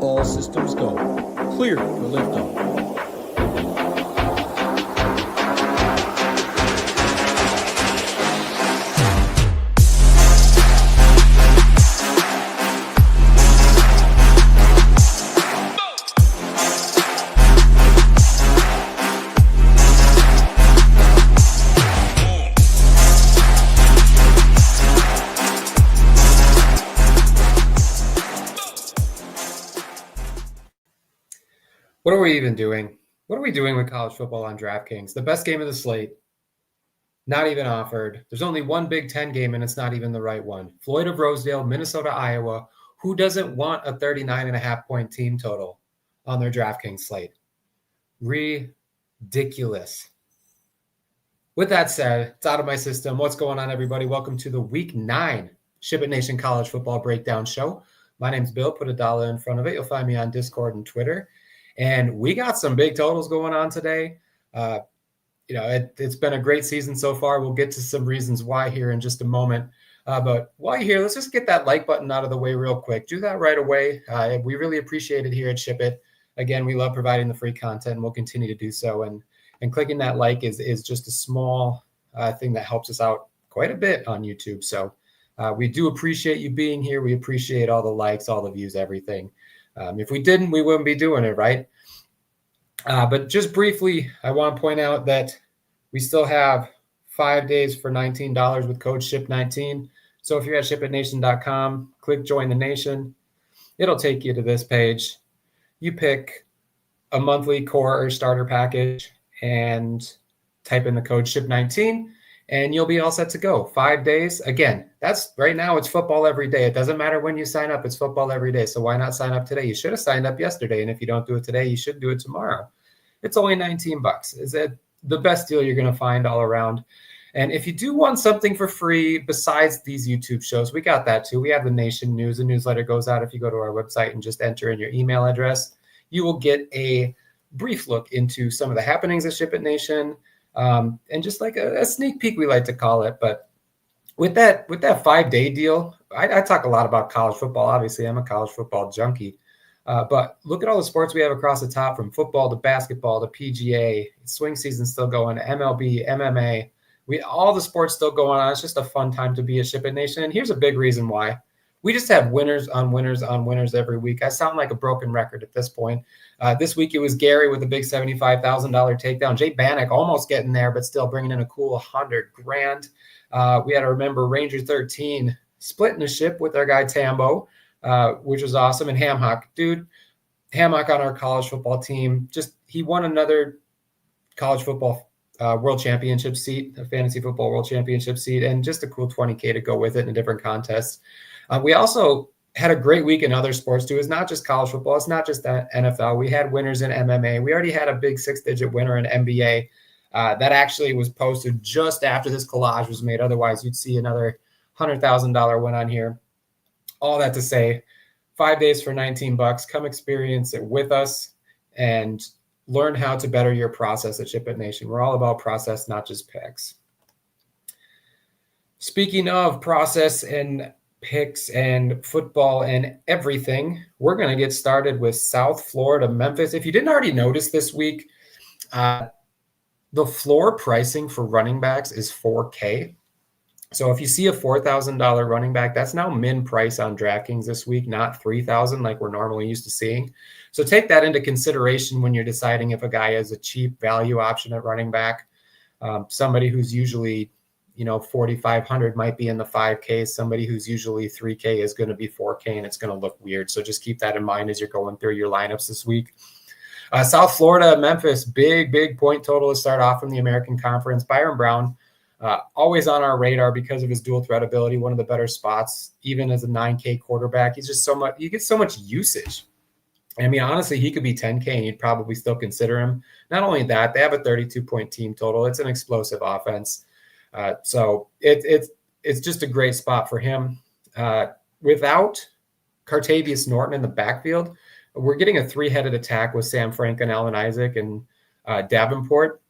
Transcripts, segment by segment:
All systems go. Clear for liftoff. What are we even doing? What are we doing with college football on DraftKings? The best game of the slate, not even offered. There's only one Big Ten game, and it's not even the right one. Floyd of Rosedale, Minnesota, Iowa. Who doesn't want a 39.5-point team total on their DraftKings slate? Ridiculous. With that said, it's out of my system. What's going on, everybody? Welcome to the Week 9 SHIPIT Nation College Football Breakdown Show. My name's Bill. Put a dollar in front of it. You'll find me on Discord and Twitter. And we got some big totals going on today. It's been a great season so far. We'll get to some reasons why here in just a moment. But while you're here, let's just get that like button out of the way real quick. Do that right away. We really appreciate it here at SHIPIT. Again, we love providing the free content, and we'll continue to do so. And clicking that like is just a small thing that helps us out quite a bit on YouTube. So we do appreciate you being here. We appreciate all the likes, all the views, everything. If we didn't, we wouldn't be doing it, right? But just briefly, I want to point out that we still have 5 days for $19 with code SHIP19. So if you're at shipitnation.com, click Join the Nation. It'll take you to this page. You pick a monthly core or starter package and type in the code SHIP19. And you'll be all set to go. 5 days. Again, that's right now. It's football every day. It doesn't matter when you sign up. It's football every day. So why not sign up today? You should have signed up yesterday. And if you don't do it today, you should do it tomorrow. It's only $19. Is it the best deal you're going to find all around? And if you do want something for free besides these YouTube shows, we got that too. We have the Nation News. The newsletter goes out if you go to our website and just enter in your email address. You will get a brief look into some of the happenings at SHIPIT Nation. And just like a sneak peek, we like to call it. But with that 5-day deal, I talk a lot about college football. Obviously, I'm a college football junkie. But look at all the sports we have across the top, from football to basketball to PGA. Swing season still going, MLB, MMA. All the sports still going on. It's just a fun time to be a SHIPIT Nation. And here's a big reason why. We just have winners on winners on winners every week. I sound like a broken record at this point. This week it was Gary with a big $75,000 takedown. Jay Bannock almost getting there, but still bringing in a cool $100,000. We had to remember Ranger 13 splitting the ship with our guy Tambo, which was awesome. And Hamhock on our college football team. He won another college football world championship seat, a fantasy football world championship seat, and just a cool $20K to go with it in a different contest. We also had a great week in other sports too. It's not just college football. It's not just that NFL. We had winners in MMA. We already had a big 6-digit winner in NBA. That actually was posted just after this collage was made. Otherwise, you'd see another $100,000 win on here. All that to say, 5 days for $19. Come experience it with us and learn how to better your process at SHIPIT Nation. We're all about process, not just picks. Speaking of process and picks and football and everything, we're going to get started with South Florida, Memphis. If you didn't already notice this week, the floor pricing for running backs is $4K. So if you see a $4,000 running back, that's now min price on DraftKings this week, not $3,000 like we're normally used to seeing. So take that into consideration when you're deciding if a guy is a cheap value option at running back. Somebody who's usually 4,500 might be in the 5K. Somebody who's usually 3K is going to be 4K, and it's going to look weird. So just keep that in mind as you're going through your lineups this week. South Florida, Memphis, big point total to start off from the American Conference. Byron Brown, always on our radar because of his dual threat ability, one of the better spots, even as a 9K quarterback. He's just he gets so much usage. I mean, honestly, he could be 10K and you'd probably still consider him. Not only that, they have a 32-point team total. It's an explosive offense. So it's just a great spot for him. Without Cartavius Norton in the backfield, we're getting a three-headed attack with Sam Franklin, Allen Isaac, and Davenport.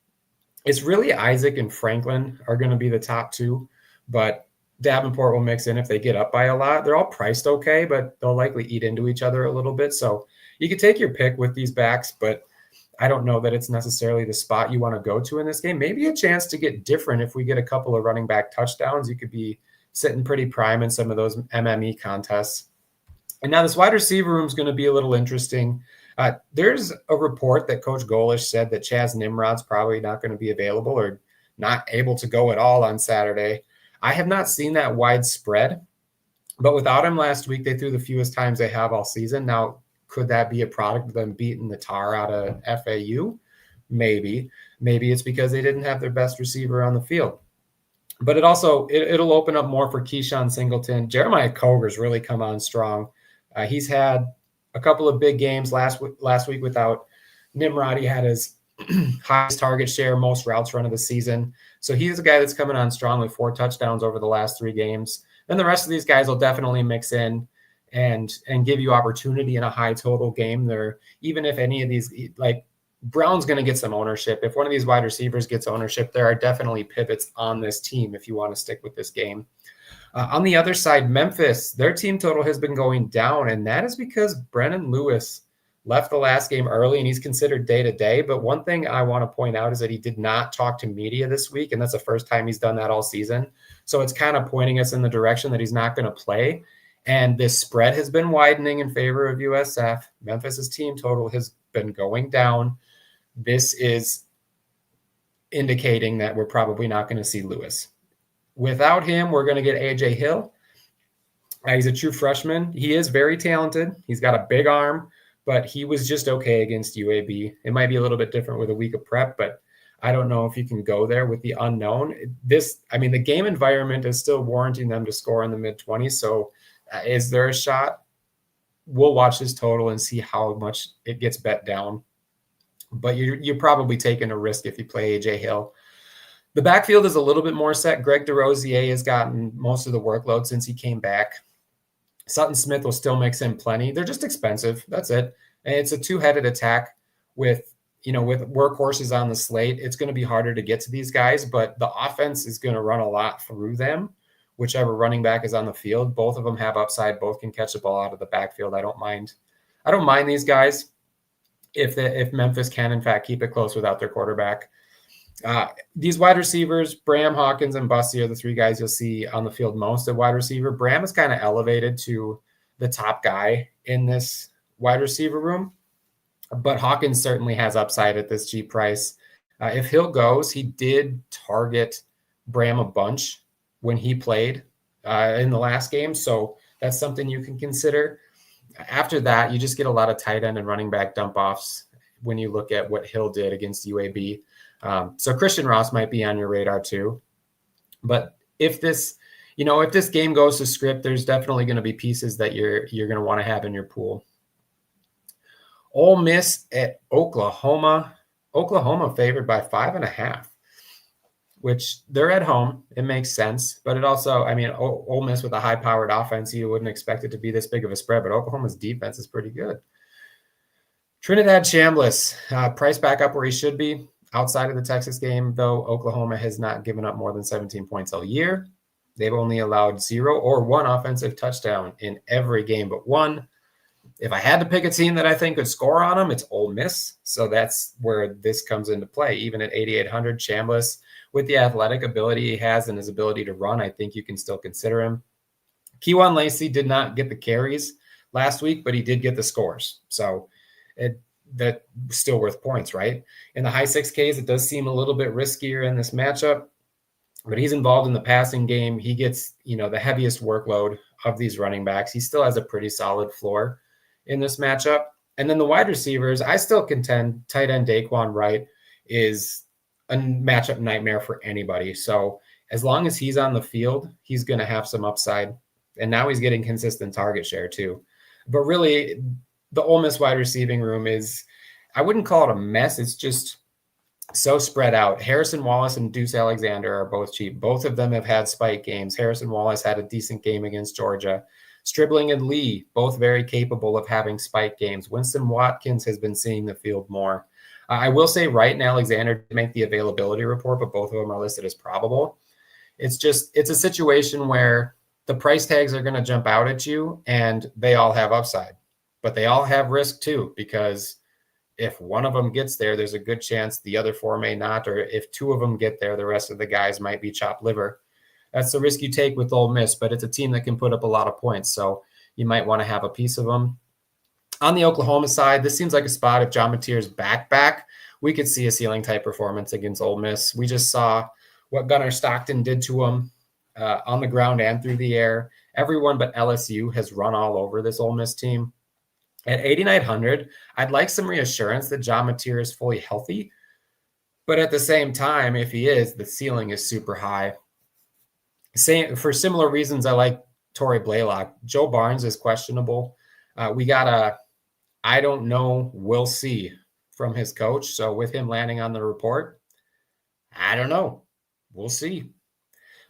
It's really Isaac and Franklin are going to be the top two, but Davenport will mix in if they get up by a lot. They're all priced okay, but they'll likely eat into each other a little bit. So you could take your pick with these backs, but I don't know that it's necessarily the spot you want to go to in this game. Maybe a chance to get different if we get a couple of running back touchdowns. You could be sitting pretty prime in some of those MME contests. And now this wide receiver room is going to be a little interesting. There's a report that Coach Golish said that Chaz Nimrod's probably not going to be available or not able to go at all on Saturday. I have not seen that widespread, but without him last week, they threw the fewest times they have all season. Now, could that be a product of them beating the tar out of FAU? Maybe. Maybe it's because they didn't have their best receiver on the field. But it'll open up more for Keyshawn Singleton. Jeremiah Coger's really come on strong. He's had a couple of big games last week without Nimrod. He had his highest target share, most routes run of the season. So he's a guy that's coming on strong with 4 touchdowns over the last 3 games. Then the rest of these guys will definitely mix in and give you opportunity in a high total game. Even if any of these, like Brown's going to get some ownership. If one of these wide receivers gets ownership, there are definitely pivots on this team if you want to stick with this game. On the other side, Memphis, their team total has been going down, and that is because Brennan Lewis left the last game early, and he's considered day-to-day. But one thing I want to point out is that he did not talk to media this week, and that's the first time he's done that all season. So it's kind of pointing us in the direction that he's not going to play. And this spread has been widening in favor of USF. Memphis's team total has been going down. This is indicating that we're probably not going to see Lewis. Without him, we're going to get A.J. Hill. He's a true freshman. He is very talented. He's got a big arm, but he was just okay against UAB. It might be a little bit different with a week of prep, but I don't know if you can go there with the unknown. The game environment is still warranting them to score in the mid-20s, so is there a shot? We'll watch this total and see how much it gets bet down. But you're probably taking a risk if you play A.J. Hill. The backfield is a little bit more set. Greg DeRosier has gotten most of the workload since he came back. Sutton Smith will still mix in plenty. They're just expensive. That's it. And it's a 2-headed attack with workhorses on the slate. It's going to be harder to get to these guys, but the offense is going to run a lot through them, whichever running back is on the field. Both of them have upside. Both can catch the ball out of the backfield. I don't mind these guys if Memphis can, in fact, keep it close without their quarterback. These wide receivers, Bram, Hawkins, and Bussy are the 3 guys you'll see on the field most at wide receiver. Bram is kind of elevated to the top guy in this wide receiver room, but Hawkins certainly has upside at this cheap price. If Hill goes, he did target Bram a bunch when he played in the last game, so that's something you can consider. After that, you just get a lot of tight end and running back dump-offs when you look at what Hill did against UAB. So Christian Ross might be on your radar too. But if this game goes to script, there's definitely going to be pieces that you're going to want to have in your pool. Ole Miss at Oklahoma. Oklahoma favored by 5.5, which they're at home. It makes sense. But it also, Ole Miss with a high-powered offense, you wouldn't expect it to be this big of a spread, but Oklahoma's defense is pretty good. Trinidad Chambliss, price back up where he should be. Outside of the Texas game, though, Oklahoma has not given up more than 17 points all year. They've only allowed 0 or 1 offensive touchdown in every game but 1. If I had to pick a team that I think could score on them, it's Ole Miss. So that's where this comes into play. Even at 8,800, Chambliss, with the athletic ability he has and his ability to run, I think you can still consider him. Kewan Lacey did not get the carries last week, but he did get the scores. So that's still worth points, right? In the high 6Ks, it does seem a little bit riskier in this matchup, but he's involved in the passing game. He gets, the heaviest workload of these running backs. He still has a pretty solid floor in this matchup. And then the wide receivers, I still contend tight end Daquan Wright is a matchup nightmare for anybody. So as long as he's on the field, he's going to have some upside. And now he's getting consistent target share too. But really, the Ole Miss wide receiving room is, I wouldn't call it a mess. It's just so spread out. Harrison Wallace and Deuce Alexander are both cheap. Both of them have had spike games. Harrison Wallace had a decent game against Georgia. Stribling and Lee, both very capable of having spike games. Winston Watkins has been seeing the field more. I will say Wright and Alexander did make the availability report, but both of them are listed as probable. It's a situation where the price tags are going to jump out at you and they all have upside. but they all have risk too, because if one of them gets there, there's a good chance the other four may not, or if two of them get there, the rest of the guys might be chopped liver. That's the risk you take with Ole Miss, but it's a team that can put up a lot of points, so you might want to have a piece of them. On the Oklahoma side, this seems like a spot if John Mateer's back, we could see a ceiling type performance against Ole Miss. We just saw what Gunnar Stockton did to him on the ground and through the air. Everyone but LSU has run all over this Ole Miss team. At 8,900, I'd like some reassurance that John Mateer is fully healthy. But at the same time, if he is, the ceiling is super high. For similar reasons, I like Torrey Blaylock. Joe Barnes is questionable. We got a I don't know, we'll see from his coach. So with him landing on the report, I don't know. We'll see.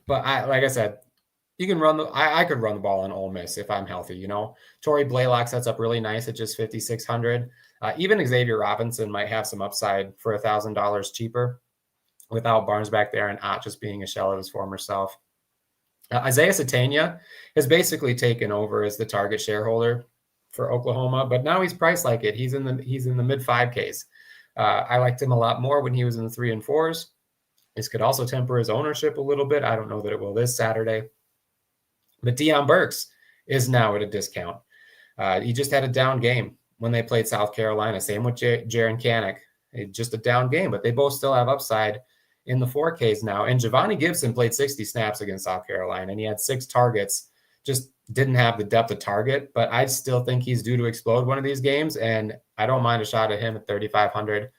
But like I said, you can run I could run the ball on Ole Miss if I'm healthy, Torrey Blaylock sets up really nice at just 5,600. Even Xavier Robinson might have some upside for $1,000 cheaper without Barnes back there and not just being a shell of his former self. Isaiah Satania has basically taken over as the target shareholder for Oklahoma, but now he's priced like it. He's in the mid 5Ks. I liked him a lot more when he was in the 3 and 4s. This could also temper his ownership a little bit. I don't know that it will this Saturday. But Deion Burks is now at a discount. He just had a down game when they played South Carolina. Same with Jaron Kanak. Just a down game, but they both still have upside in the 4Ks now. And Giovanni Gibson played 60 snaps against South Carolina, and he had 6 targets. Just didn't have the depth of target, but I still think he's due to explode one of these games, and I don't mind a shot at him at 3,500.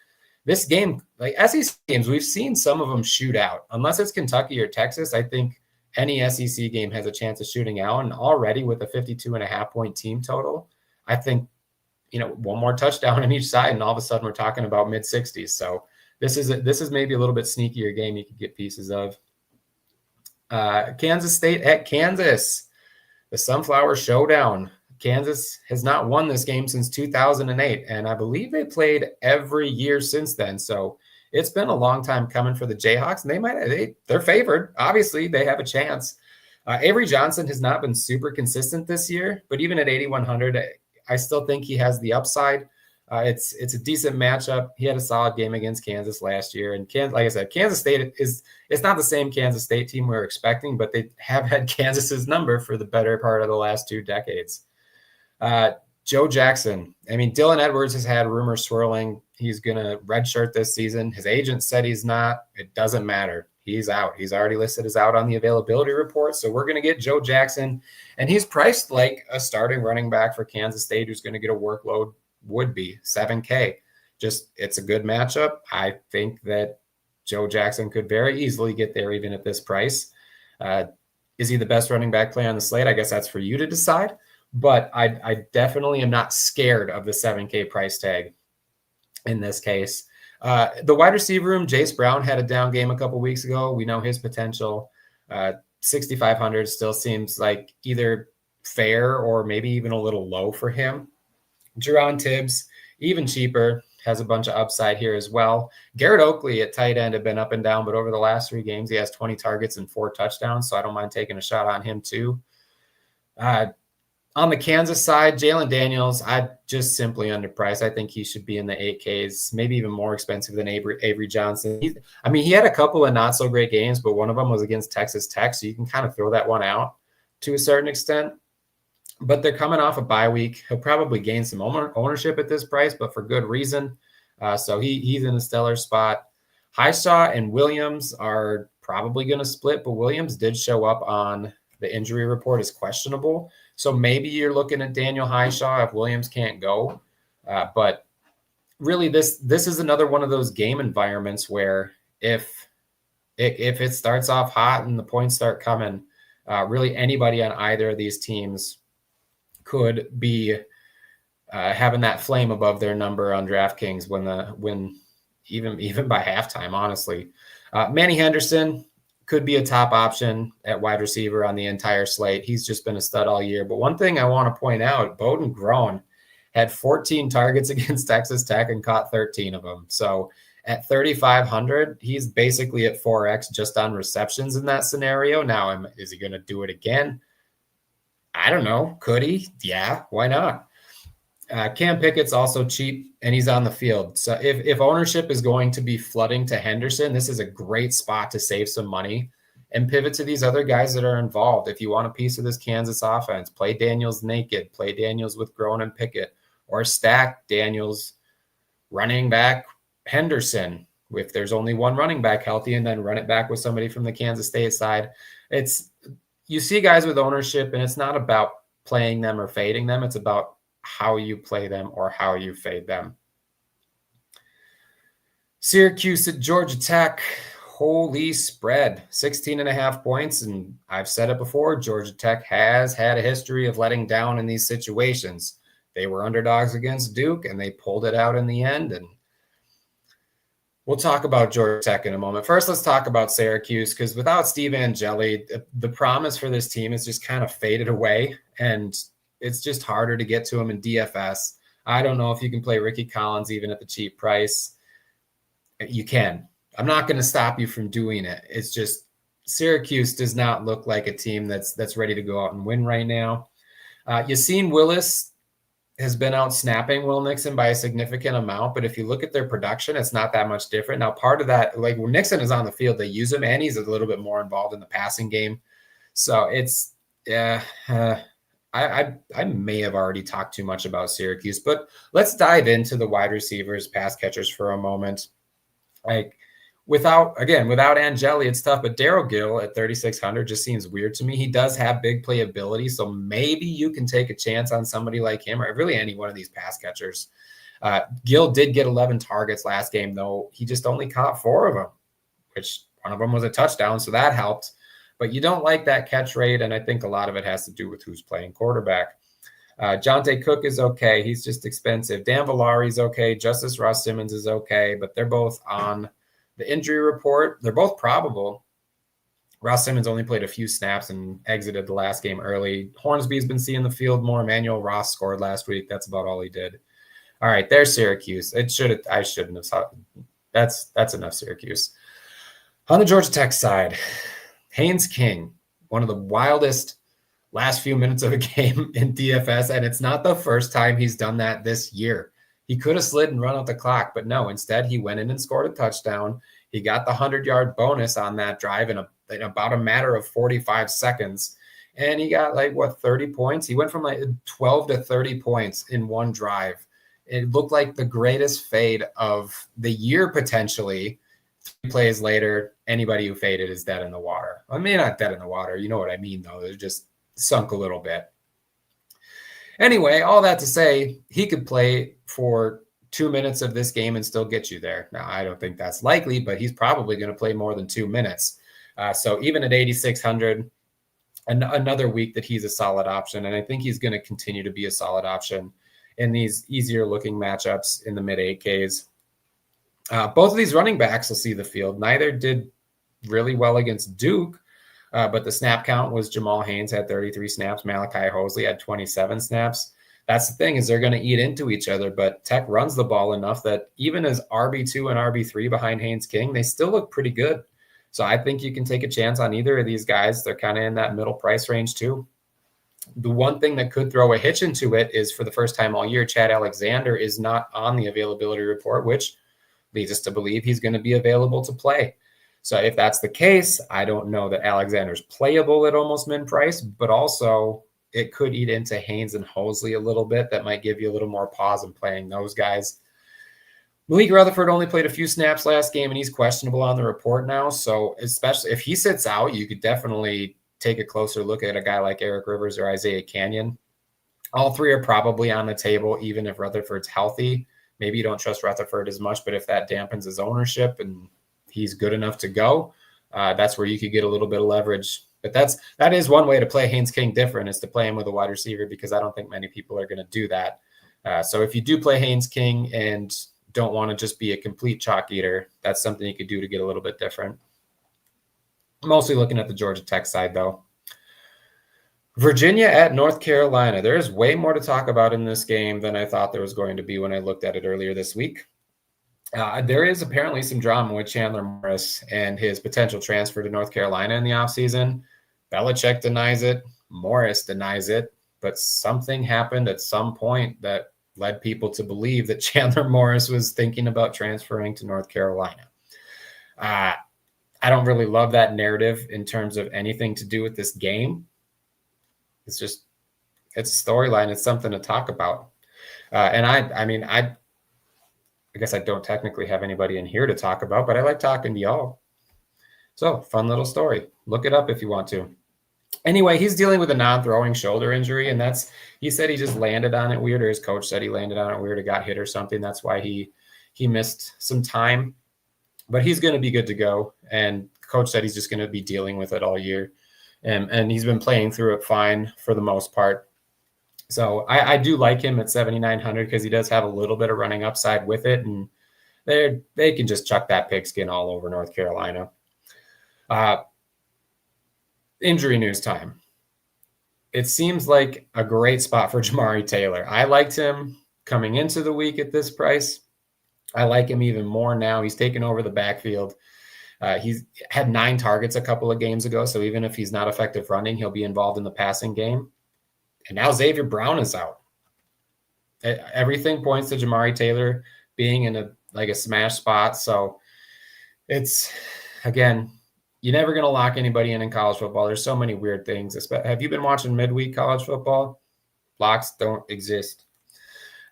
This game, like SEC games, we've seen some of them shoot out. Unless it's Kentucky or Texas, I think any SEC game has a chance of shooting out. And already with a 52.5-point team total, I think, one more touchdown on each side, and all of a sudden we're talking about mid-60s. So this is maybe a little bit sneakier game you could get pieces of. Kansas State at Kansas. The Sunflower Showdown. Kansas has not won this game since 2008, and I believe they played every year since then. So it's been a long time coming for the Jayhawks, and they're favored. Obviously, they have a chance. Avery Johnson has not been super consistent this year, but even at 8,100, I still think he has the upside. It's a decent matchup. He had a solid game against Kansas last year, and like I said, Kansas State it's not the same Kansas State team we were expecting, but they have had Kansas's number for the better part of the last 2 decades. Joe Jackson. I mean, Dylan Edwards has had rumors swirling. He's going to redshirt this season. His agent said he's not. It doesn't matter. He's out. He's already listed as out on the availability report. So we're going to get Joe Jackson, and he's priced like a starting running back for Kansas State who's going to get a workload. Would be $7K. It's a good matchup. I think that Joe Jackson could very easily get there even at this price. Is he the best running back play on the slate? I guess that's for you to decide, but I definitely am not scared of the $7K price tag in this case. The wide receiver room, Jace Brown had a down game a couple weeks ago. We know his potential. 6,500 still seems like either fair or maybe even a little low for him. Jerron Tibbs, even cheaper, has a bunch of upside here as well. Garrett Oakley at tight end have been up and down, but over the last 3 games, he has 20 targets and 4 touchdowns, so I don't mind taking a shot on him too. On the Kansas side, Jalen Daniels, I just simply underpriced. I think he should be in the 8Ks, maybe even more expensive than Avery Johnson. He had a couple of not so great games, but one of them was against Texas Tech, so you can kind of throw that one out to a certain extent. But they're coming off a bye week. He'll probably gain some ownership at this price, but for good reason. So he's in a stellar spot. Highshaw and Williams are probably going to split, but Williams did show up on the injury report as questionable. So maybe you're looking at Daniel Highshaw if Williams can't go. But really, this is another one of those game environments where if it starts off hot and the points start coming, really anybody on either of these teams could be having that flame above their number on DraftKings when even by halftime, honestly. Manny Henderson could be a top option at wide receiver on the entire slate. He's just been a stud all year. But one thing I want to point out, Bowden Groen had 14 targets against Texas Tech and caught 13 of them. So at 3,500, he's basically at 4X just on receptions in that scenario. Now, is he going to do it again? I don't know. Could he? Yeah, why not? Cam Pickett's also cheap, and he's on the field. So if ownership is going to be flooding to Henderson, this is a great spot to save some money and pivot to these other guys that are involved. If you want a piece of this Kansas offense, play Daniels naked, play Daniels with Grown and Pickett, or stack Daniels running back Henderson if there's only one running back healthy, and then run it back with somebody from the Kansas State side. You see guys with ownership, and it's not about playing them or fading them. It's about how you play them or how you fade them. Syracuse at Georgia Tech. Holy spread, 16.5 points. And I've said it before, Georgia Tech has had a history of letting down in these situations. They were underdogs against Duke, and they pulled it out in the end. And we'll talk about Georgia Tech in a moment. First, let's talk about Syracuse, because without Steve Angeli, the promise for this team is just kind of faded away, and it's just harder to get to him in DFS. I don't know if you can play Ricky Collins even at the cheap price. You can. I'm not going to stop you from doing it. It's just Syracuse does not look like a team that's ready to go out and win right now. Yassine Willis has been out snapping Will Nixon by a significant amount, but if you look at their production, it's not that much different. Now, part of that, like when Nixon is on the field, they use him, and he's a little bit more involved in the passing game. So it's, I may have already talked too much about Syracuse, but let's dive into the wide receivers, pass catchers for a moment. Like without Angeli, it's tough, but Darryl Gill at 3,600 just seems weird to me. He does have big playability, so maybe you can take a chance on somebody like him or really any one of these pass catchers. Gill did get 11 targets last game, though. He just only caught 4 of them, which one of them was a touchdown, so that helped. But you don't like that catch rate, and I think a lot of it has to do with who's playing quarterback. Jonte Cook is okay. He's just expensive. Dan Villari's okay. Justice Ross Simmons is okay, but they're both on the injury report. They're both probable. Ross Simmons only played a few snaps and exited the last game early. Hornsby's been seeing the field more. Emmanuel Ross scored last week. That's about all he did. All right, there's Syracuse. I shouldn't have thought. That's enough Syracuse. On the Georgia Tech side, Haynes King, one of the wildest last few minutes of a game in DFS, and it's not the first time he's done that this year. He could have slid and run out the clock, but no, instead he went in and scored a touchdown. He got the 100-yard bonus on that drive in about a matter of 45 seconds, and he got 30 points? He went from 12 to 30 points in one drive. It looked like the greatest fade of the year potentially. 3 plays later, anybody who faded is dead in the water. I mean, not dead in the water. You know what I mean, though. They're just sunk a little bit. Anyway, all that to say, he could play for 2 minutes of this game and still get you there. Now, I don't think that's likely, but he's probably going to play more than 2 minutes. So even at 8,600, another week that he's a solid option, and I think he's going to continue to be a solid option in these easier-looking matchups in the mid-8Ks. Both of these running backs will see the field. Neither did really well against Duke, but the snap count was Jamal Haynes had 33 snaps. Malachi Hosley had 27 snaps. That's the thing, is they're going to eat into each other, but Tech runs the ball enough that even as RB2 and RB3 behind Haynes King, they still look pretty good. So I think you can take a chance on either of these guys. They're kind of in that middle price range too. The one thing that could throw a hitch into it is, for the first time all year, Chad Alexander is not on the availability report, which leads us to believe he's going to be available to play. So if that's the case, I don't know that Alexander's playable at almost min price, but also it could eat into Haynes and Hosley a little bit. That might give you a little more pause in playing those guys. Malik Rutherford only played a few snaps last game, and he's questionable on the report now. So especially if he sits out, you could definitely take a closer look at a guy like Eric Rivers or Isaiah Canyon. All three are probably on the table, even if Rutherford's healthy. Maybe you don't trust Rutherford as much, but if that dampens his ownership and he's good enough to go, that's where you could get a little bit of leverage. But that is one way to play Haynes King different, is to play him with a wide receiver, because I don't think many people are going to do that. So if you do play Haynes King and don't want to just be a complete chalk eater, that's something you could do to get a little bit different. Mostly looking at the Georgia Tech side, though. Virginia at North Carolina. There's way more to talk about in this game than I thought there was going to be when I looked at it earlier this week. There is apparently some drama with Chandler Morris and his potential transfer to North Carolina in the offseason. Belichick denies it. Morris denies it. But something happened at some point that led people to believe that Chandler Morris was thinking about transferring to North Carolina. I don't really love that narrative in terms of anything to do with this game. It's a storyline. It's something to talk about. And I guess I don't technically have anybody in here to talk about, but I like talking to y'all. So fun little story. Look it up if you want to. Anyway, he's dealing with a non-throwing shoulder injury, and he said he just landed on it weird, or his coach said he landed on it weird or got hit or something. That's why he missed some time, but he's going to be good to go. And coach said he's just going to be dealing with it all year. And he's been playing through it fine for the most part. So I do like him at 7,900 because he does have a little bit of running upside with it. And they can just chuck that pigskin all over North Carolina. Injury news time. It seems like a great spot for Jamari Taylor. I liked him coming into the week at this price. I like him even more now. He's taken over the backfield. He's had 9 targets a couple of games ago, so even if he's not effective running, he'll be involved in the passing game. And now Xavier Brown is out. Everything points to Jamari Taylor being in a smash spot. So it's, again, you're never going to lock anybody in college football. There's so many weird things. Have you been watching midweek college football? Locks don't exist.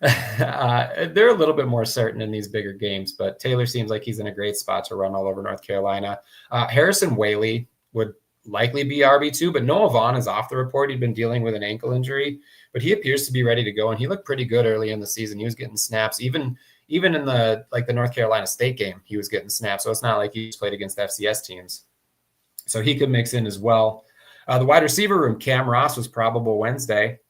They're a little bit more certain in these bigger games, but Taylor seems like he's in a great spot to run all over North Carolina. Harrison Whaley would likely be RB2, but Noah Vaughn is off the report. He'd been dealing with an ankle injury, but he appears to be ready to go, and he looked pretty good early in the season. He was getting snaps. Even in the North Carolina State game, he was getting snaps, so it's not like he played against FCS teams. So he could mix in as well. The wide receiver room, Cam Ross was probable Wednesday.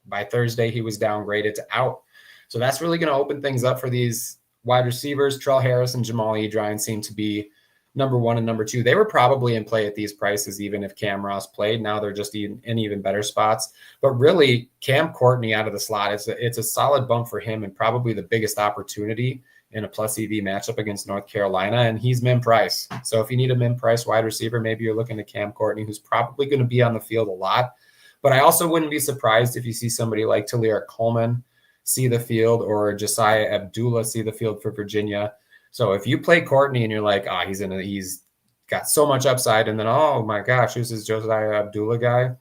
By Thursday, he was downgraded to out. So that's really going to open things up for these wide receivers. Trell Harris and Jamal Edrine seem to be number 1 and number 2. They were probably in play at these prices, even if Cam Ross played. Now they're just in even better spots. But really, Cam Courtney out of the slot, it's a solid bump for him and probably the biggest opportunity in a plus EV matchup against North Carolina, and he's min price. So if you need a min price wide receiver, maybe you're looking at Cam Courtney, who's probably going to be on the field a lot. But I also wouldn't be surprised if you see somebody like Talir Coleman see the field, or Josiah Abdullah see the field for Virginia. So if you play Courtney and you're like, he's got so much upside, and then, oh my gosh, who's this Josiah Abdullah guy?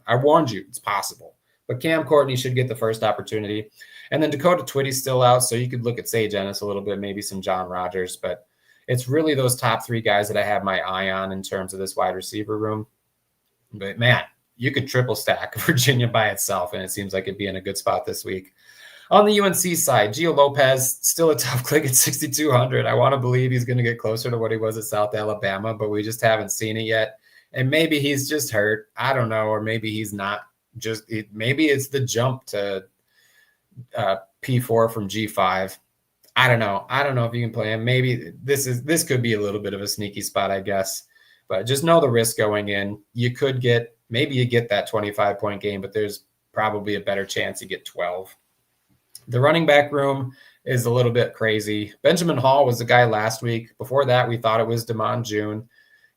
I warned you, it's possible. But Cam Courtney should get the first opportunity. And then Dakota Twitty's still out, so you could look at Sage Ennis a little bit, maybe some John Rogers. But it's really those top 3 guys that I have my eye on in terms of this wide receiver room. But, man, you could triple stack Virginia by itself, and it seems like it'd be in a good spot this week. On the UNC side, Gio Lopez, still a tough click at 6,200. I want to believe he's going to get closer to what he was at South Alabama, but we just haven't seen it yet. And maybe he's just hurt. I don't know. Or maybe he's not. Maybe it's the jump to P4 from G5. I don't know. I don't know if you can play him. Maybe this could be a little bit of a sneaky spot, I guess. But just know the risk going in. Maybe you get that 25-point game, but there's probably a better chance you get 12. The running back room is a little bit crazy. Benjamin Hall was the guy last week. Before that, we thought it was Damon June.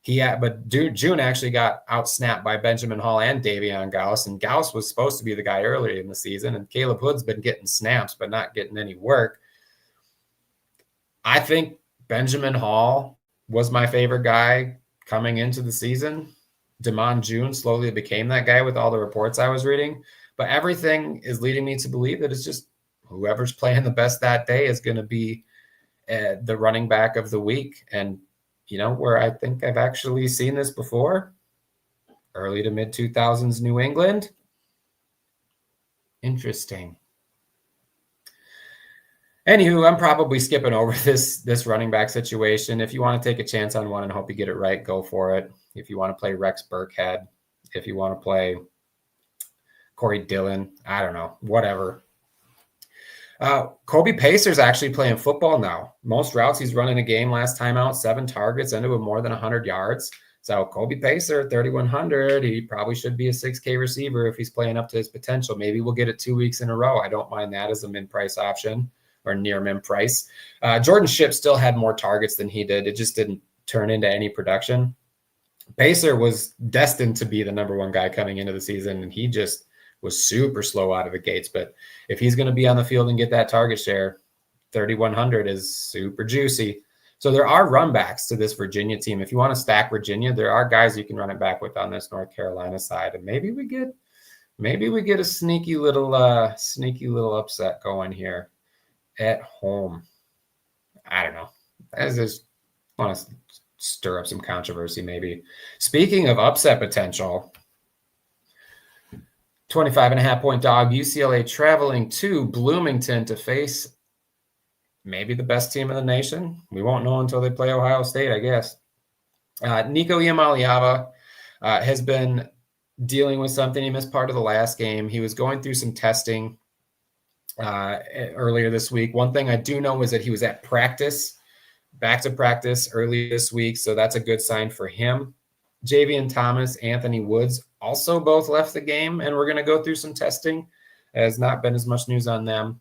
But June actually got outsnapped by Benjamin Hall and Davion Gauss, and Gauss was supposed to be the guy earlier in the season, and Caleb Hood's been getting snaps but not getting any work. I think Benjamin Hall was my favorite guy coming into the season. Damon June slowly became that guy with all the reports I was reading, but everything is leading me to believe that it's just whoever's playing the best that day is going to be the running back of the week. And where I think I've actually seen this before, early to mid 2000s New England. Interesting. Anywho, I'm probably skipping over this running back situation. If you want to take a chance on one and hope you get it right, go for it. If you want to play Rex Burkhead, if you want to play Corey Dillon, I don't know, whatever. Kobe Pacer's actually playing football now. Most routes he's running a game last time out, 7 targets, ended with more than 100 yards. So Kobe Pacer, 3,100, he probably should be a 6K receiver if he's playing up to his potential. Maybe we'll get it 2 weeks in a row. I don't mind that as a min-price option or near min-price. Jordan Shipp still had more targets than he did. It just didn't turn into any production. Pacer was destined to be the number 1 guy coming into the season, and he just was super slow out of the gates. But if he's going to be on the field and get that target share, 3,100 is super juicy. So there are run backs to this Virginia team. If you want to stack Virginia, there are guys you can run it back with on this North Carolina side. And maybe we get a sneaky little upset going here at home. I don't know. I just want to stir up some controversy maybe. Speaking of upset potential, 25.5-point dog, UCLA traveling to Bloomington to face maybe the best team in the nation. We won't know until they play Ohio State, I guess. Nico Iamaleava has been dealing with something. He missed part of the last game. He was going through some testing earlier this week. One thing I do know is that he was at practice, back to practice early this week, so that's a good sign for him. Javian Thomas, Anthony Woods also both left the game, and we're going to go through some testing. Has not been as much news on them.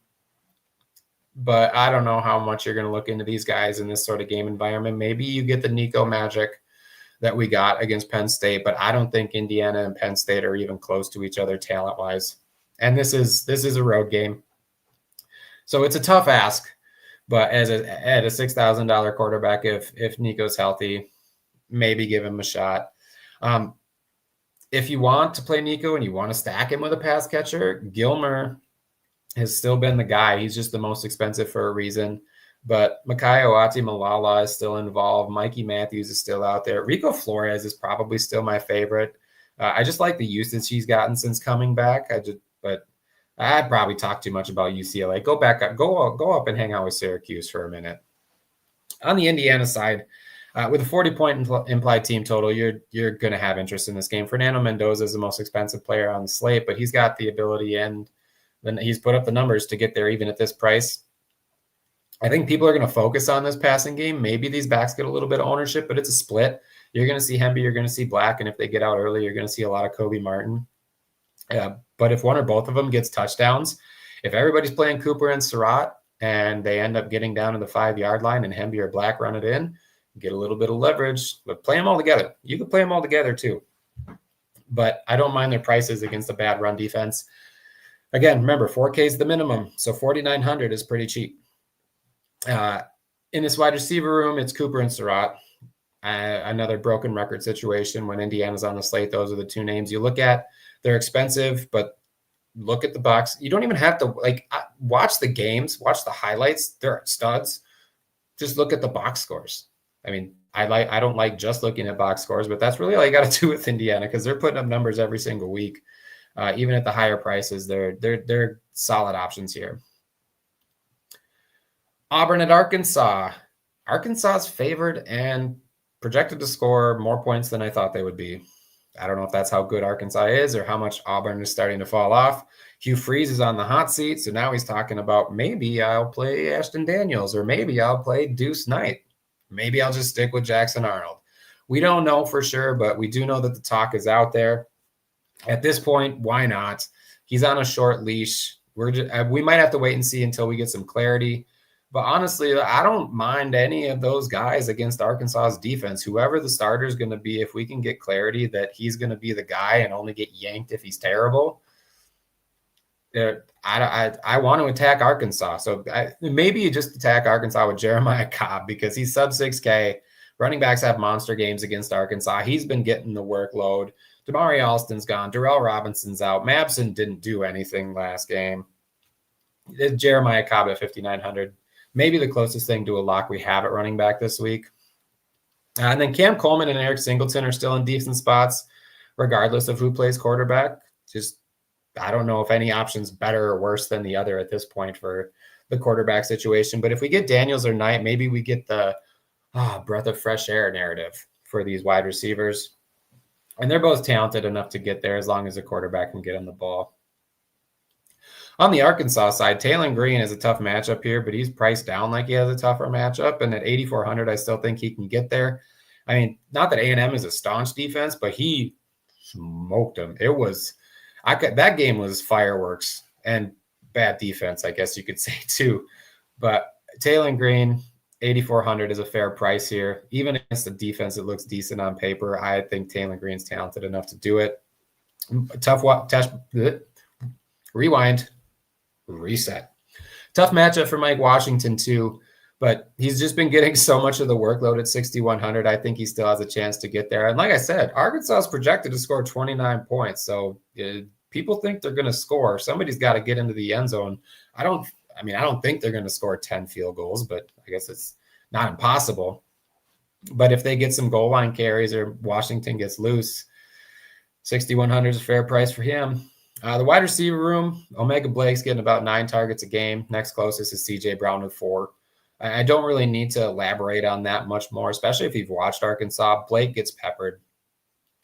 But I don't know how much you're going to look into these guys in this sort of game environment. Maybe you get the Nico magic that we got against Penn State, but I don't think Indiana and Penn State are even close to each other talent-wise. And this is a road game. So it's a tough ask, but at a $6,000 quarterback, if Nico's healthy, maybe give him a shot. If you want to play Nico and you want to stack him with a pass catcher, Gilmer has still been the guy. He's just the most expensive for a reason. But Mekhi Malala is still involved. Mikey Matthews is still out there. Rico Flores is probably still my favorite. I just like the usage he's gotten since coming back. But I probably talked too much about UCLA. Go up and hang out with Syracuse for a minute. On the Indiana side, with a 40-point implied team total, you're going to have interest in this game. Fernando Mendoza is the most expensive player on the slate, but he's got the ability and then he's put up the numbers to get there even at this price. I think people are going to focus on this passing game. Maybe these backs get a little bit of ownership, but it's a split. You're going to see Hemby, you're going to see Black, and if they get out early, you're going to see a lot of Kobe Martin. But if one or both of them gets touchdowns, if everybody's playing Cooper and Surratt and they end up getting down to the 5-yard line and Hemby or Black run it in, get a little bit of leverage, but play them all together. You can play them all together too. But I don't mind their prices against a bad run defense. Again, remember, 4K is the minimum, so 4,900 is pretty cheap. In this wide receiver room, it's Cooper and Surratt. Another broken record situation when Indiana's on the slate. Those are the two names you look at. They're expensive, but look at the box. You don't even have to watch the games, watch the highlights. They're studs. Just look at the box scores. I mean, I don't like just looking at box scores, but that's really all you got to do with Indiana because they're putting up numbers every single week. Even at the higher prices, they're solid options here. Auburn at Arkansas. Arkansas's favored and projected to score more points than I thought they would be. I don't know if that's how good Arkansas is or how much Auburn is starting to fall off. Hugh Freeze is on the hot seat, so now he's talking about maybe I'll play Ashton Daniels or maybe I'll play Deuce Knight. Maybe I'll just stick with Jackson Arnold. We don't know for sure, but we do know that the talk is out there. At this point, why not? He's on a short leash. We might have to wait and see until we get some clarity. But honestly, I don't mind any of those guys against Arkansas's defense. Whoever the starter is going to be, if we can get clarity that he's going to be the guy and only get yanked if he's terrible, I want to attack Arkansas. So maybe you just attack Arkansas with Jeremiah Cobb because he's sub 6K. Running backs have monster games against Arkansas. He's been getting the workload. Damari Alston's gone. Darrell Robinson's out. Mabson didn't do anything last game. Jeremiah Cobb at 5,900. Maybe the closest thing to a lock we have at running back this week. And then Cam Coleman and Eric Singleton are still in decent spots, regardless of who plays quarterback. I don't know if any option's better or worse than the other at this point for the quarterback situation. But if we get Daniels or Knight, maybe we get the breath of fresh air narrative for these wide receivers. And they're both talented enough to get there as long as the quarterback can get on the ball. On the Arkansas side, Taylor Green is a tough matchup here, but he's priced down like he has a tougher matchup. And at 8,400, I still think he can get there. I mean, not that A&M is a staunch defense, but he smoked them. That game was fireworks and bad defense, I guess you could say too. But Taylor Green, 8,400 is a fair price here. Even against a defense that looks decent on paper, I think Taylor Green's talented enough to do it. rewind, reset. Tough matchup for Mike Washington too, but he's just been getting so much of the workload at 6,100. I think he still has a chance to get there. And like I said, Arkansas is projected to score 29 points. So people think they're going to score. Somebody's got to get into the end zone. I don't think they're going to score 10 field goals, but I guess it's not impossible. But if they get some goal line carries or Washington gets loose, 6,100 is a fair price for him. The wide receiver room, Omega Blake's getting about 9 targets a game. Next closest is CJ Brown with 4. I don't really need to elaborate on that much more, especially if you've watched Arkansas. Blake gets peppered.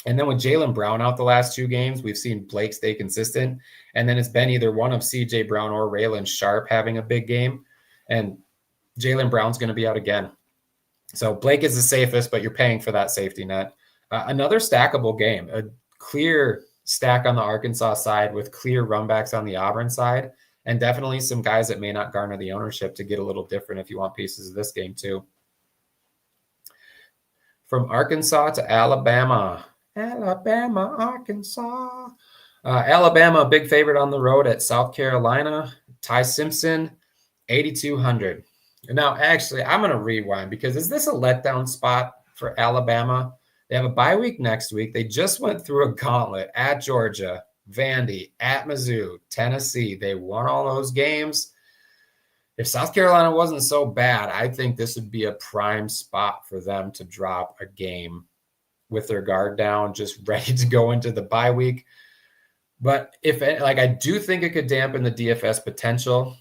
And then with Jaylen Brown out the last 2 games, we've seen Blake stay consistent. And then it's been either one of CJ Brown or Raylan Sharp having a big game. And Jaylen Brown's going to be out again. So Blake is the safest, but you're paying for that safety net. Another stackable game, a clear stack on the Arkansas side with clear runbacks on the Auburn side, and definitely some guys that may not garner the ownership to get a little different if you want pieces of this game too. From Arkansas to Alabama. Arkansas. Alabama, a big favorite on the road at South Carolina. Ty Simpson, 8,200. Now, actually, I'm going to rewind because is this a letdown spot for Alabama? They have a bye week next week. They just went through a gauntlet at Georgia, Vandy, at Mizzou, Tennessee. They won all those games. If South Carolina wasn't so bad, I think this would be a prime spot for them to drop a game with their guard down, just ready to go into the bye week. But I do think it could dampen the DFS potential.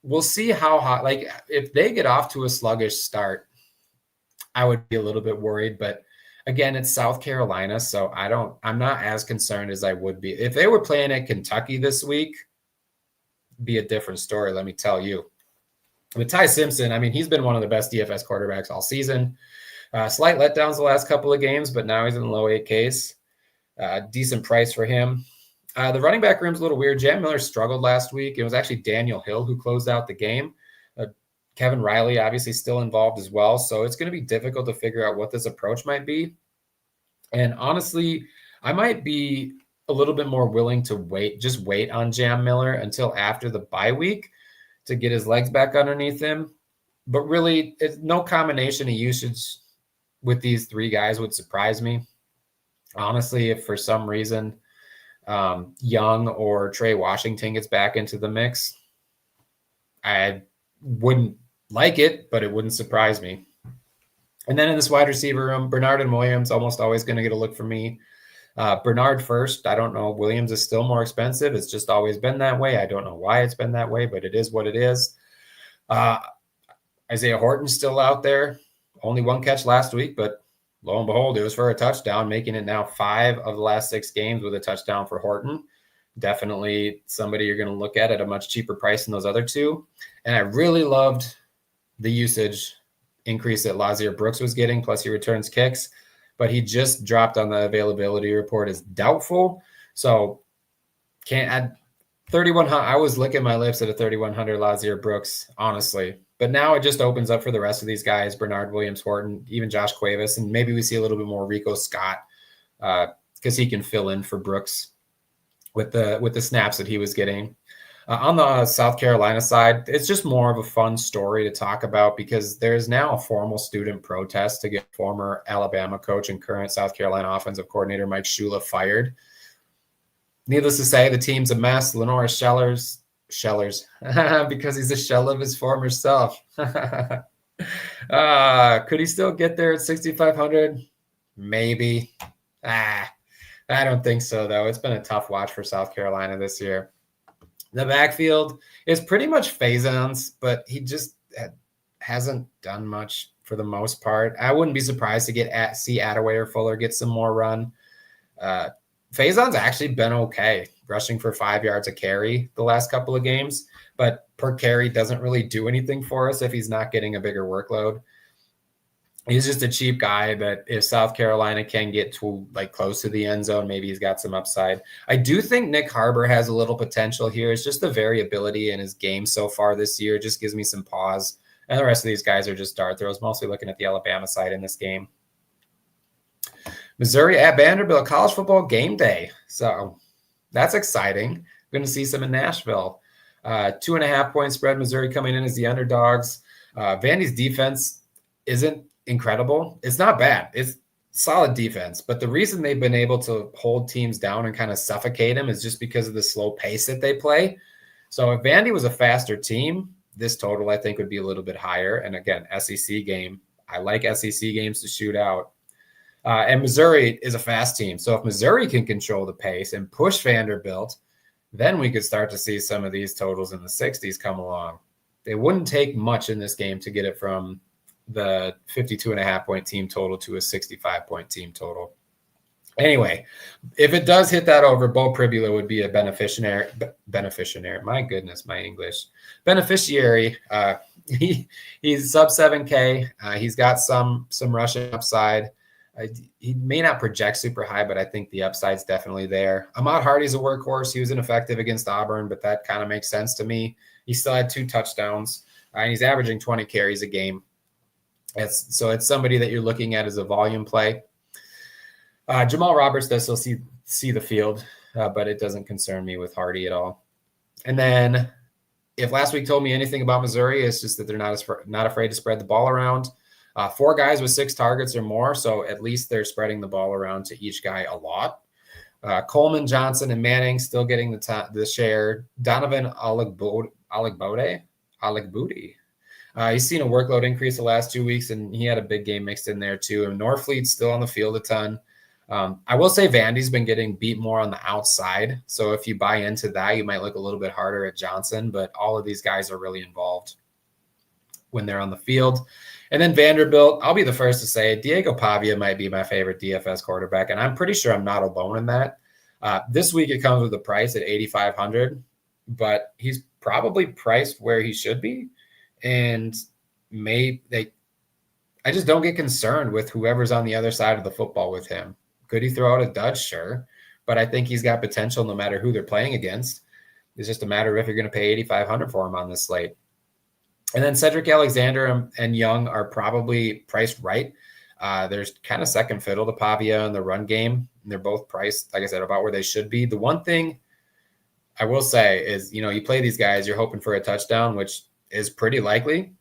We'll see how hot, if they get off to a sluggish start, I would be a little bit worried, but again, it's South Carolina, so I'm not as concerned as I would be. If they were playing at Kentucky this week, be a different story, let me tell you. With Ty Simpson, he's been one of the best DFS quarterbacks all season. Slight letdowns the last couple of games, but now he's in the low 8Ks. Decent price for him. The running back room's a little weird. Jam Miller struggled last week. It was actually Daniel Hill who closed out the game. Kevin Riley obviously still involved as well. So it's going to be difficult to figure out what this approach might be. And honestly, I might be a little bit more willing to wait on Jam Miller until after the bye week to get his legs back underneath him. But really, no combination of usage with these 3 guys would surprise me. Honestly, if for some reason Young or Trey Washington gets back into the mix, I wouldn't like it, but it wouldn't surprise me. And then in this wide receiver room, Bernard and Williams almost always going to get a look for me. Bernard first. I don't know. Williams is still more expensive. It's just always been that way. I don't know why it's been that way, but it is what it is. Isaiah Horton's still out there. Only 1 catch last week, but lo and behold, it was for a touchdown, making it now 5 of the last 6 games with a touchdown for Horton. Definitely somebody you're going to look at a much cheaper price than those other 2. And I really loved the usage increase that Lazier Brooks was getting, plus he returns kicks. But he just dropped on the availability report as doubtful. So can't add 3,100. I was licking my lips at a 3,100 Lazier Brooks, honestly. But now it just opens up for the rest of these guys, Bernard, Williams, Horton, even Josh Cuevas. And maybe we see a little bit more Rico Scott because he can fill in for Brooks with the snaps that he was getting. On the South Carolina side, it's just more of a fun story to talk about because there's now a formal student protest to get former Alabama coach and current South Carolina offensive coordinator Mike Shula fired. Needless to say, the team's a mess. Lenore Schellers, because he's a shell of his former self. Could he still get there at 6,500? Maybe. I don't think so, though. It's been a tough watch for South Carolina this year. The backfield is pretty much Faison's, but he just hasn't done much for the most part. I wouldn't be surprised to see Attaway or Fuller get some more run. Faison's actually been okay, rushing for 5 yards a carry the last couple of games, but per carry doesn't really do anything for us if he's not getting a bigger workload. He's just a cheap guy, but if South Carolina can get to close to the end zone, maybe he's got some upside. I do think Nick Harbor has a little potential here. It's just the variability in his game so far this year just gives me some pause. And the rest of these guys are just dart throws, mostly looking at the Alabama side in this game. Missouri at Vanderbilt, college football game day. So That's exciting. Going to see some in Nashville. 2.5-point spread, Missouri coming in as the underdogs. Vandy's defense isn't incredible. It's not bad. It's solid defense. But the reason they've been able to hold teams down and kind of suffocate them is just because of the slow pace that they play. So if Vandy was a faster team, this total, I think, would be a little bit higher. And again, SEC game. I like SEC games to shoot out. And Missouri is a fast team. So if Missouri can control the pace and push Vanderbilt, then we could start to see some of these totals in the 60s come along. It wouldn't take much in this game to get it from the 52.5-point team total to a 65-point team total. Anyway, if it does hit that over, Bo Pribula would be a beneficiary. My goodness, my English. Beneficiary. He's sub 7K. He's got some rushing upside. He may not project super high, but I think the upside's definitely there. Ahmad Hardy's a workhorse. He was ineffective against Auburn, but that kind of makes sense to me. He still had 2 touchdowns, and he's averaging 20 carries a game. So it's somebody that you're looking at as a volume play. Jamal Roberts does still see the field, but it doesn't concern me with Hardy at all. And then if last week told me anything about Missouri, it's just that they're not afraid to spread the ball around. 4 guys with 6 targets or more, so at least they're spreading the ball around to each guy a lot. Coleman, Johnson, and Manning still getting the share. Donovan Alagbode. He's seen a workload increase the last 2 weeks, and he had a big game mixed in there too. And Norfleet's still on the field a ton. I will say Vandy's been getting beat more on the outside, so if you buy into that, you might look a little bit harder at Johnson, but all of these guys are really involved when they're on the field. And then Vanderbilt, I'll be the first to say Diego Pavia might be my favorite DFS quarterback, and I'm pretty sure I'm not alone in that. This week it comes with a price at $8,500, but he's probably priced where he should be, and I just don't get concerned with whoever's on the other side of the football with him. Could he throw out a dud? Sure, but I think he's got potential no matter who they're playing against. It's just a matter of if you're going to pay $8,500 for him on this slate. And then Cedric Alexander and Young are probably priced right. There's kind of second fiddle to Pavia in the run game. And they're both priced, like I said, about where they should be. The one thing I will say is, you play these guys, you're hoping for a touchdown, which is pretty likely.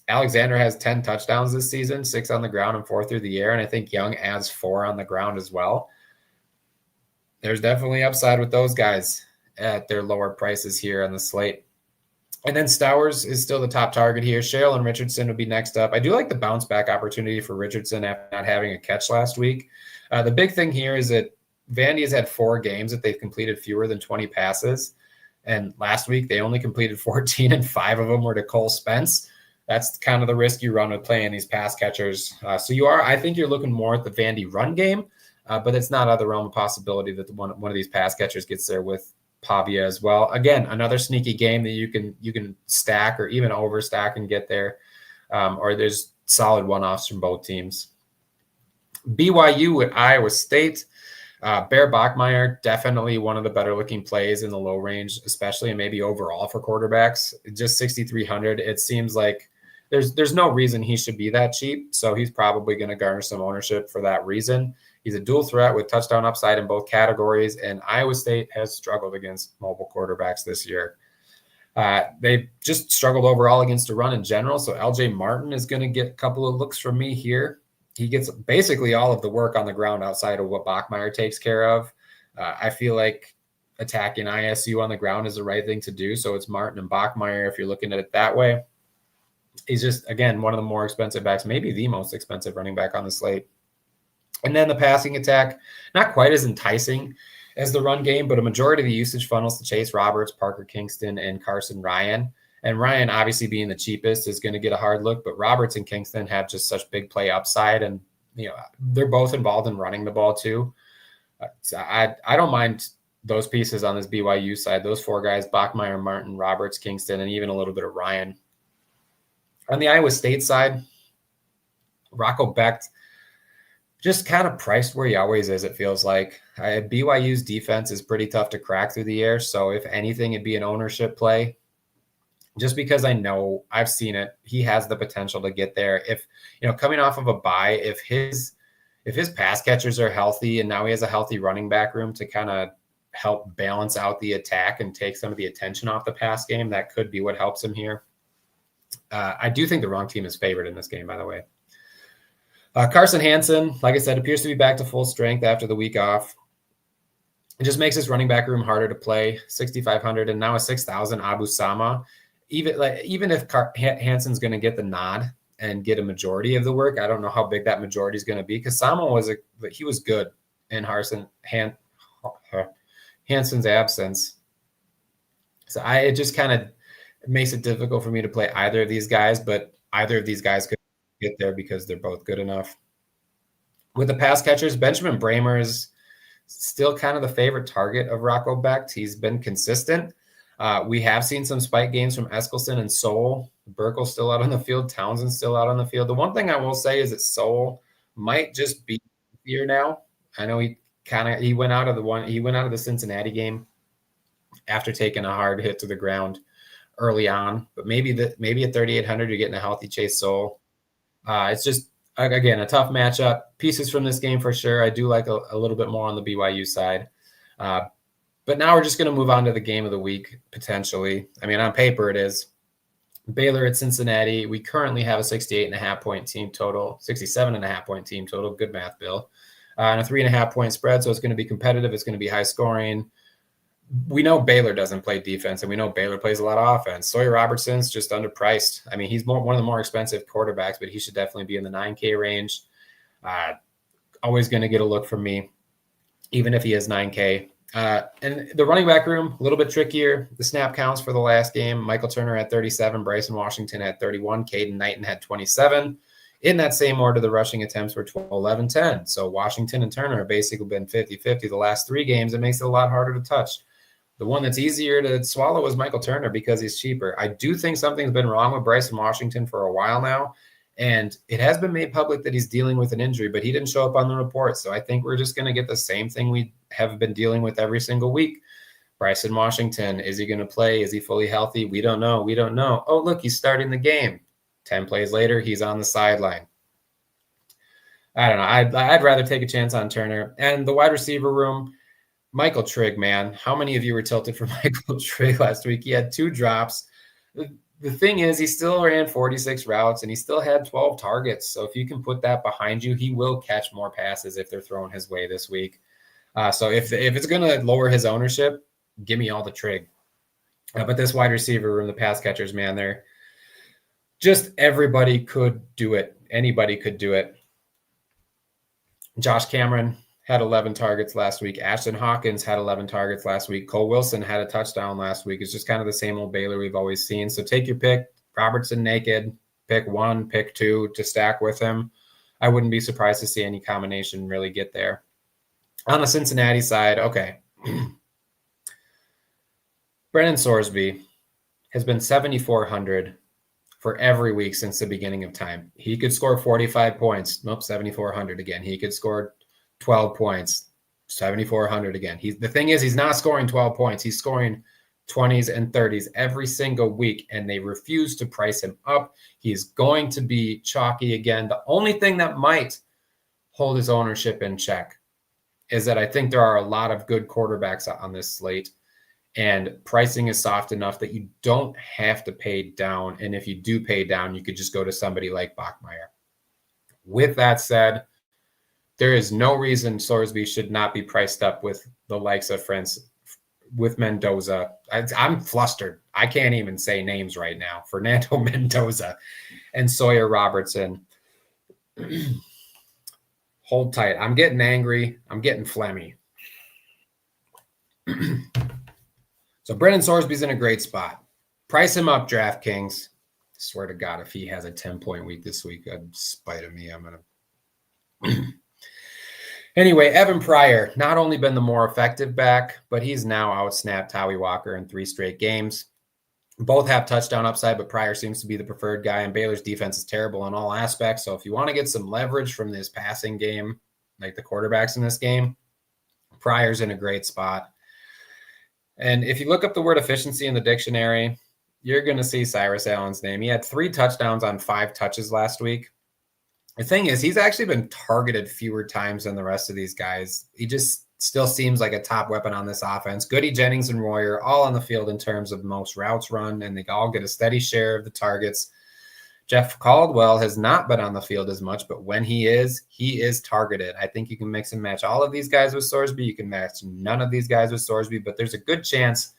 Alexander has 10 touchdowns this season, 6 on the ground and 4 through the air. And I think Young adds 4 on the ground as well. There's definitely upside with those guys at their lower prices here on the slate. And then Stowers is still the top target here. Sherrill and Richardson will be next up. I do like the bounce back opportunity for Richardson after not having a catch last week. The big thing here is that Vandy has had 4 games that they've completed fewer than 20 passes. And last week they only completed 14, and 5 of them were to Cole Spence. That's kind of the risk you run with playing these pass catchers. I think you're looking more at the Vandy run game, but it's not out of the realm of possibility that one of these pass catchers gets there with Pavia as well. Again, another sneaky game that you can stack or even overstack and get there. Or there's solid one-offs from both teams. BYU at Iowa State. Bear Bachmeier, definitely one of the better looking plays in the low range, especially and maybe overall for quarterbacks. Just 6,300. It seems like there's no reason he should be that cheap. So he's probably going to garner some ownership for that reason. He's a dual threat with touchdown upside in both categories, and Iowa State has struggled against mobile quarterbacks this year. They've just struggled overall against a run in general, so LJ Martin is going to get a couple of looks from me here. He gets basically all of the work on the ground outside of what Bachmeier takes care of. I feel like attacking ISU on the ground is the right thing to do, so it's Martin and Bachmeier if you're looking at it that way. He's just, again, one of the more expensive backs, maybe the most expensive running back on the slate. And then the passing attack, not quite as enticing as the run game, but a majority of the usage funnels to Chase Roberts, Parker Kingston, and Carson Ryan. And Ryan, obviously being the cheapest, is going to get a hard look, but Roberts and Kingston have just such big play upside, and they're both involved in running the ball too. So I don't mind those pieces on this BYU side. Those 4 guys: Bachmeier, Martin, Roberts, Kingston, and even a little bit of Ryan. On the Iowa State side, Rocco Becht, just kind of priced where he always is, it feels like. BYU's defense is pretty tough to crack through the air, so if anything, it'd be an ownership play. Just because I know I've seen it, he has the potential to get there. If coming off of a bye, if his pass catchers are healthy, and now he has a healthy running back room to kind of help balance out the attack and take some of the attention off the pass game. That could be what helps him here. I do think the wrong team is favored in this game, by the way. Carson Hansen, like I said, appears to be back to full strength after the week off. It just makes his running back room harder to play. 6,500 and now a 6,000 Abu Sama. Even if Hansen's going to get the nod and get a majority of the work, I don't know how big that majority is going to be, because Sama was good in Hansen's absence. So it just kind of makes it difficult for me to play either of these guys, but either of these guys could get there because they're both good enough. With the pass catchers, Benjamin Bramer is still kind of the favorite target of Rocco Becht. He's been consistent. We have seen some spike games from Eskelson and Soul. Burkle's still out on the field. Townsend's still out on the field. The one thing I will say is that Soul might just be here now. I know he went out of the Cincinnati game after taking a hard hit to the ground early on, but maybe at 3,800 you're getting a healthy Chase Soul. It's just, again, a tough matchup. Pieces from this game for sure. I do like a little bit more on the BYU side. But now we're just going to move on to the game of the week, potentially. I mean, on paper it is. Baylor at Cincinnati. We currently have a 68.5-point team total, 67.5-point team total. Good math, Bill. And a 3.5-point spread, so it's going to be competitive. It's going to be high scoring. We know Baylor doesn't play defense, and we know Baylor plays a lot of offense. Sawyer Robertson's just underpriced. I mean, he's one of the more expensive quarterbacks, but he should definitely be in the 9K range. Always going to get a look from me, even if he is 9K. And the running back room, a little bit trickier. The snap counts for the last game. Michael Turner had 37, Bryson Washington had 31, Caden Knighton had 27. In that same order, the rushing attempts were 12, 11, 10. So Washington and Turner have basically been 50-50 the last 3 games. It makes it a lot harder to touch. The one that's easier to swallow is Michael Turner because he's cheaper. I do think something's been wrong with Bryson Washington for a while now, and it has been made public that he's dealing with an injury, but he didn't show up on the report. So I think we're just going to get the same thing we have been dealing with every single week. Bryson Washington, is he going to play? Is he fully healthy? We don't know. Oh, look, he's starting the game. 10 plays later, he's on the sideline. I don't know. I'd rather take a chance on Turner. And the wide receiver room, Michael Trigg, man. How many of you were tilted for Michael Trigg last week? He had 2 drops. The thing is, he still ran 46 routes, and he still had 12 targets. So if you can put that behind you, he will catch more passes if they're thrown his way this week. So if it's going to lower his ownership, give me all the Trigg. But this wide receiver room, the pass catchers, man, they're just everybody could do it. Anybody could do it. Josh Cameron had 11 targets last week. Ashton Hawkins had 11 targets last week. Cole Wilson had a touchdown last week. It's just kind of the same old Baylor we've always seen. So take your pick. Robertson naked. Pick 1, pick 2 to stack with him. I wouldn't be surprised to see any combination really get there. On the Cincinnati side, okay. Brennan Sorsby has been 7,400 for every week since the beginning of time. He could score 45 points. Nope, 7,400 again. He could score 12 points, 7,400 again. The thing is, he's not scoring 12 points. He's scoring 20s and 30s every single week, and they refuse to price him up. He's going to be chalky again. The only thing that might hold his ownership in check is that I think there are a lot of good quarterbacks on this slate, and pricing is soft enough that you don't have to pay down. And if you do pay down, you could just go to somebody like Bachmeier. With that said, there is no reason Sorsby should not be priced up with the likes of with Mendoza. I'm flustered. I can't even say names right now. Fernando Mendoza and Sawyer Robertson. Hold tight. I'm getting angry. I'm getting phlegmy. So Brennan Sorsby's in a great spot. Price him up, DraftKings. I swear to God, if he has a 10-point week this week, in spite of me, I'm going to... Anyway, Evan Pryor, not only been the more effective back, but he's now outsnapped Howie Walker in 3 straight games. Both have touchdown upside, but Pryor seems to be the preferred guy, and Baylor's defense is terrible in all aspects. So if you want to get some leverage from this passing game, like the quarterbacks in this game, Pryor's in a great spot. And if you look up the word efficiency in the dictionary, you're going to see Cyrus Allen's name. He had 3 touchdowns on 5 touches last week. The thing is, he's actually been targeted fewer times than the rest of these guys. He just still seems like a top weapon on this offense. Goody, Jennings, and Royer all on the field in terms of most routes run, and they all get a steady share of the targets. Jeff Caldwell has not been on the field as much, but when he is targeted. I think you can mix and match all of these guys with Sorsby. You can match none of these guys with Sorsby, but there's a good chance.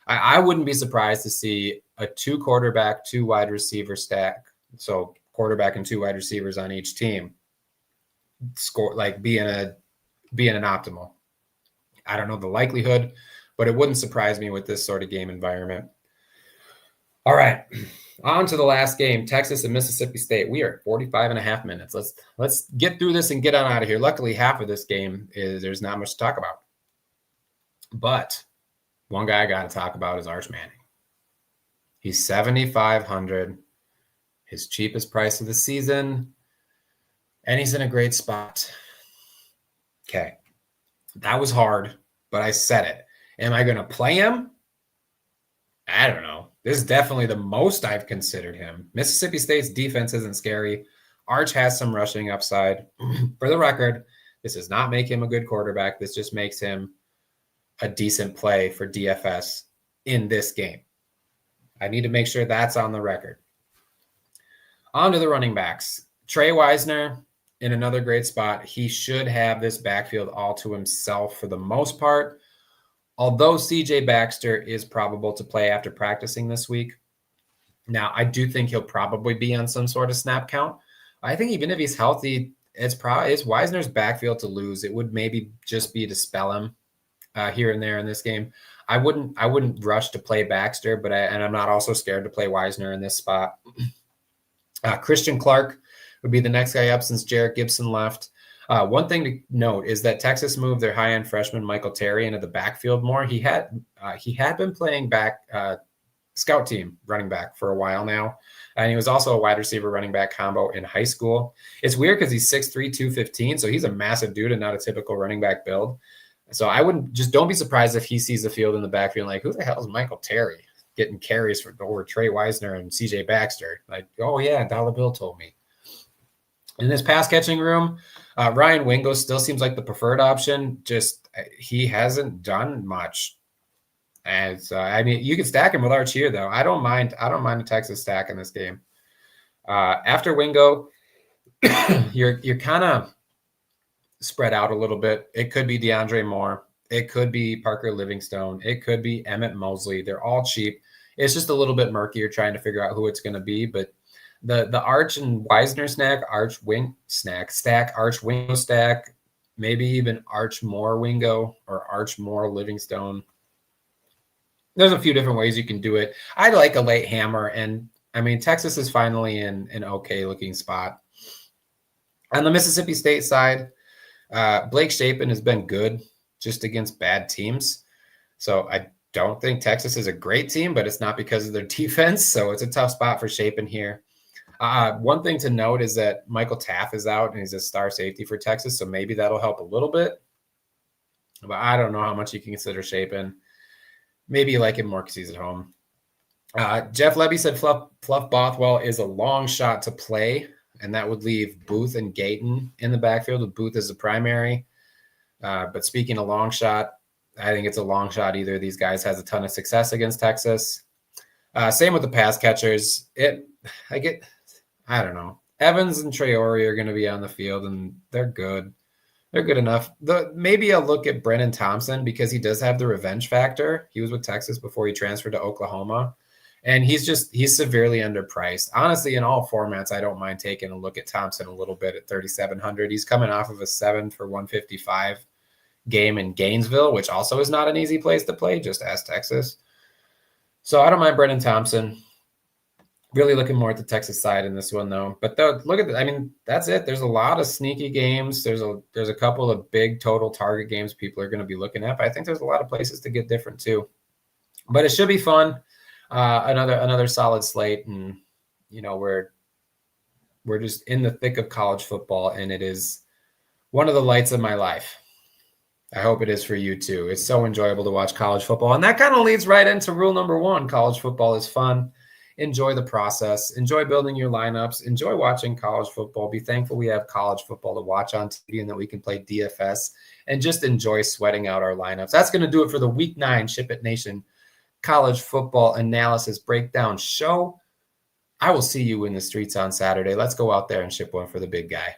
I wouldn't be surprised to see a 2 quarterback, 2 wide receiver stack. So quarterback and 2 wide receivers on each team score, like being an optimal. I don't know the likelihood, but it wouldn't surprise me with this sort of game environment. All right, on to the last game, Texas and Mississippi State. We are at 45 and a half minutes. Let's get through this and get on out of here. Luckily, half of this game there's not much to talk about. But one guy I got to talk about is Arch Manning. He's 7,500, his cheapest price of the season, and he's in a great spot. Okay, that was hard, but I said it. Am I going to play him? I don't know. This is definitely the most I've considered him. Mississippi State's defense isn't scary. Arch has some rushing upside. For the record, this does not make him a good quarterback. This just makes him a decent play for DFS in this game. I need to make sure that's on the record. On to the running backs. Trey Wisner in another great spot. He should have this backfield all to himself for the most part, although CJ Baxter is probable to play after practicing this week. Now, I do think he'll probably be on some sort of snap count. I think even if he's healthy, it's Wisner's backfield to lose. It would maybe just be to spell him here and there in this game. I wouldn't rush to play Baxter, but I'm not also scared to play Wisner in this spot. Christian Clark would be the next guy up since Jarrett Gibson left. One thing to note is that Texas moved their high-end freshman Michael Terry into the backfield more. He had been playing scout team running back for a while now, and he was also a wide receiver running back combo in high school. It's weird because he's 6'3", 215, so he's a massive dude and not a typical running back build. So don't be surprised if he sees the field in the backfield like, who the hell is Michael Terry getting carries over Trey Wisner and CJ Baxter? Like, oh yeah, DollaBill told me. In this pass catching room, Ryan Wingo still seems like the preferred option. Just he hasn't done much. As you can stack him with Arch here though. I don't mind a Texas stack in this game. After Wingo, you're kind of spread out a little bit. It could be DeAndre Moore. It could be Parker Livingstone. It could be Emmett Mosley. They're all cheap. It's just a little bit murky. You're trying to figure out who it's going to be. But the Arch and Wisner stack, Arch Wingo stack, maybe even Arch Moore Wingo or Arch Moore Livingstone. There's a few different ways you can do it. I like a late hammer. And I mean, Texas is finally in an okay looking spot. On the Mississippi State side, Blake Shapen has been good just against bad teams. So I don't think Texas is a great team, but it's not because of their defense. So it's a tough spot for Shapen here. One thing to note is that Michael Taff is out and he's a star safety for Texas. So maybe that'll help a little bit. But I don't know how much you can consider Shapen. Maybe you like him more because he's at home. Jeff Levy said Fluff Bothwell is a long shot to play. And that would leave Booth and Gayton in the backfield with Booth as the primary. But speaking of long shot, I think it's a long shot. Either of these guys has a ton of success against Texas. Same with the pass catchers. I don't know. Evans and Traore are going to be on the field, and they're good. They're good enough. Maybe I'll look at Brennan Thompson because he does have the revenge factor. He was with Texas before he transferred to Oklahoma. And he's severely underpriced. Honestly, in all formats, I don't mind taking a look at Thompson a little bit at 3,700. He's coming off of a 7 for 155 game in Gainesville, which also is not an easy place to play, just as Texas. So I don't mind Brennan Thompson. Really looking more at the Texas side in this one, though. But look at that's it. There's a lot of sneaky games. There's a couple of big total target games people are going to be looking at. But I think there's a lot of places to get different, too. But it should be fun. Another solid slate, and we're just in the thick of college football, and it is one of the lights of my life. I hope it is for you too. It's so enjoyable to watch college football, and that kind of leads right into rule number 1. College football is fun. enjoy the process, enjoy building your lineups, enjoy watching college football. Be thankful we have college football to watch on TV and that we can play DFS and just enjoy sweating out our lineups. That's going to do it for the Week 9 Ship It Nation College Football Analysis Breakdown Show. I will see you in the streets on Saturday. Let's go out there and ship one for the big guy.